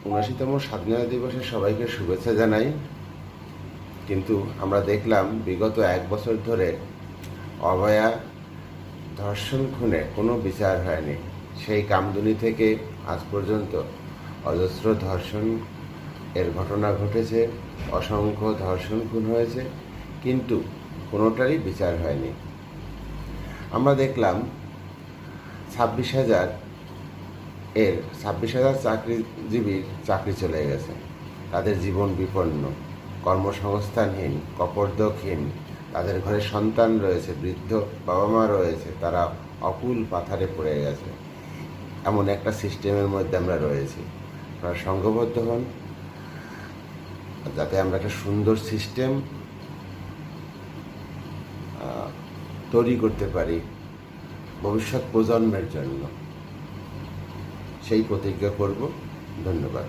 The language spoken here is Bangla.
৭৯তম স্বাধীনতা দিবসের সবাইকে শুভেচ্ছা জানাই। কিন্তু আমরা দেখলাম বিগত ১ বছর ধরে অভয়া ধর্ষণ খুনে কোনো বিচার হয়নি। সেই কামদুনি থেকে আজ পর্যন্ত অজস্র ধর্ষণ এর ঘটনা ঘটেছে, অসংখ্য ধর্ষণ খুন হয়েছে, কিন্তু কোনোটারই বিচার হয়নি। আমরা দেখলাম ২৬,০০০ চাকরিজীবীর চাকরি চলে গেছে, তাদের জীবন বিপন্ন, কর্মসংস্থানহীন, কপর্দকহীন, তাদের ঘরে সন্তান রয়েছে, বৃদ্ধ বাবা মা রয়েছে, তারা অকুল পাথারে পড়ে গেছে। এমন একটা সিস্টেমের মধ্যে আমরা রয়েছি। আপনারা সংঘবদ্ধ হন যাতে আমরা একটা সুন্দর সিস্টেম তৈরি করতে পারি ভবিষ্যৎ প্রজন্মের জন্য। সেই প্রতিজ্ঞা করব। ধন্যবাদ।